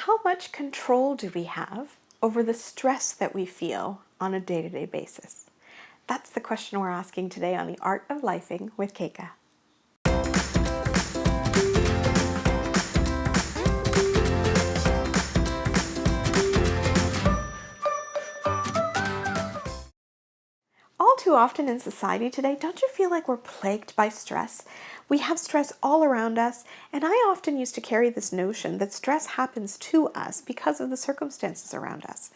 How much control do we have over the stress that we feel on a day-to-day basis? That's the question we're asking today on The Art of Lifing with Keka. All too often in society today, don't you feel like we're plagued by stress? We have stress all around us, and I often used to carry this notion that stress happens to us because of the circumstances around us.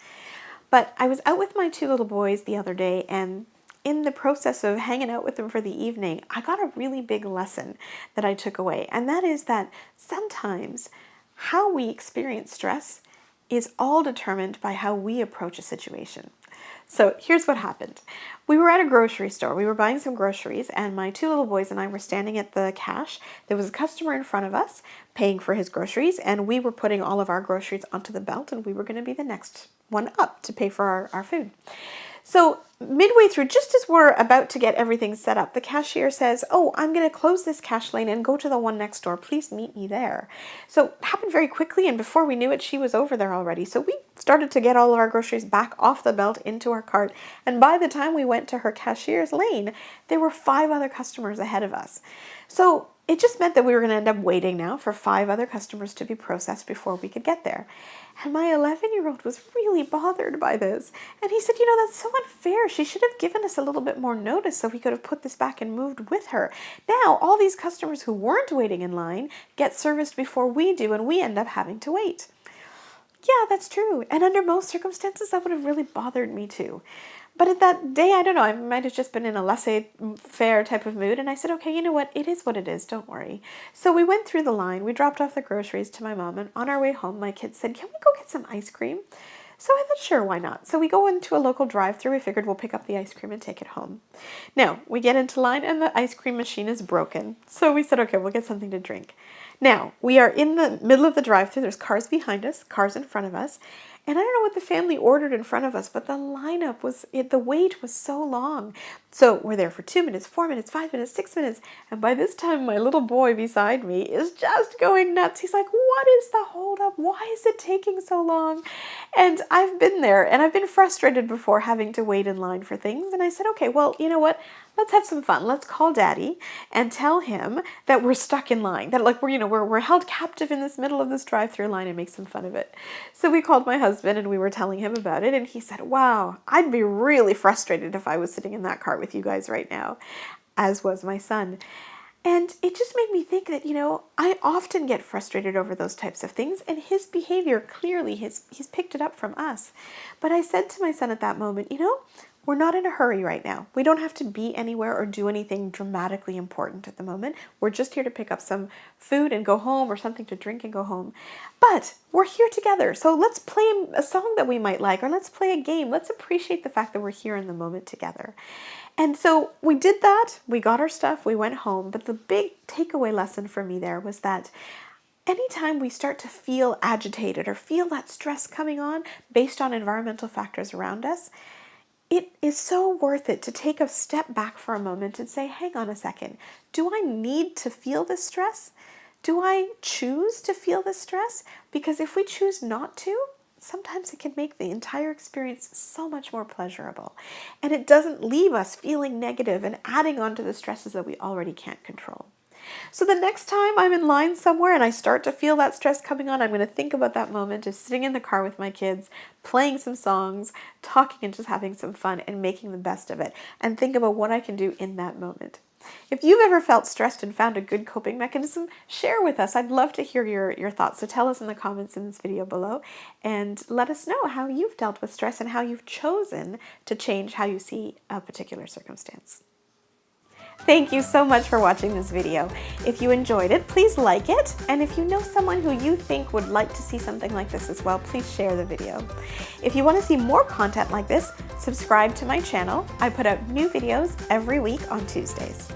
But I was out with my two little boys the other day, and in the process of hanging out with them for the evening, I got a really big lesson that I took away, and that is that sometimes how we experience stress is all determined by how we approach a situation. So here's what happened. We were at a grocery store. We were buying some groceries, and my two little boys and I were standing at the cash. There was a customer in front of us paying for his groceries, and we were putting all of our groceries onto the belt, and we were going to be the next one up to pay for our food. So midway through, just as we're about to get everything set up, the cashier says, "Oh, I'm going to close this cash lane and go to the one next door. Please meet me there." So it happened very quickly, and before we knew it, she was over there already. So we started to get all of our groceries back off the belt into our cart, and by the time we went to her cashier's lane, there were 5 other customers ahead of us. So it just meant that we were going to end up waiting now for 5 other customers to be processed before we could get there. And my 11-year-old was really bothered by this. And he said, that's so unfair. She should have given us a little bit more notice so we could have put this back and moved with her. Now, all these customers who weren't waiting in line get serviced before we do, and we end up having to wait. Yeah, that's true. And under most circumstances, that would have really bothered me too. But at that day, I don't know, I might have just been in a laissez-faire type of mood, and I said, okay, you know what, it is what it is, don't worry. So we went through the line, we dropped off the groceries to my mom, and on our way home, my kids said, can we go get some ice cream? So I thought, sure, why not? So we go into a local drive-thru. We figured we'll pick up the ice cream and take it home. Now, we get into line, and the ice cream machine is broken. So we said, okay, we'll get something to drink. Now, we are in the middle of the drive-thru. There's cars behind us, cars in front of us. And I don't know what the family ordered in front of us, but the lineup the wait was so long. So we're there for 2 minutes, 4 minutes, 5 minutes, 6 minutes. And by this time, my little boy beside me is just going nuts. He's like, what is the holdup? Why is it taking so long? And I've been there, and I've been frustrated before having to wait in line for things. And I said, okay, well, you know what? Let's have some fun. Let's call Daddy and tell him that we're stuck in line, that like we're held captive in this middle of this drive-through line, and make some fun of it. So we called my husband and we were telling him about it, and he said, wow, I'd be really frustrated if I was sitting in that car with you guys right now, as was my son. And it just made me think that, I often get frustrated over those types of things, and his behavior, clearly, he's picked it up from us. But I said to my son at that moment, we're not in a hurry right now. We don't have to be anywhere or do anything dramatically important at the moment. We're just here to pick up some food and go home, or something to drink and go home. But we're here together, so let's play a song that we might like, or let's play a game. Let's appreciate the fact that we're here in the moment together. And so we did that. We got our stuff. We went home. But the big takeaway lesson for me there was that anytime we start to feel agitated or feel that stress coming on based on environmental factors around us, it is so worth it to take a step back for a moment and say, hang on a second, do I need to feel this stress? Do I choose to feel this stress? Because if we choose not to, sometimes it can make the entire experience so much more pleasurable. And it doesn't leave us feeling negative and adding on to the stresses that we already can't control. So the next time I'm in line somewhere and I start to feel that stress coming on, I'm going to think about that moment of sitting in the car with my kids, playing some songs, talking and just having some fun and making the best of it, and think about what I can do in that moment. If you've ever felt stressed and found a good coping mechanism, share with us. I'd love to hear your thoughts. So tell us in the comments in this video below, and let us know how you've dealt with stress and how you've chosen to change how you see a particular circumstance. Thank you so much for watching this video. If you enjoyed it, please like it. And if you know someone who you think would like to see something like this as well, please share the video. If you want to see more content like this, subscribe to my channel. I put out new videos every week on Tuesdays.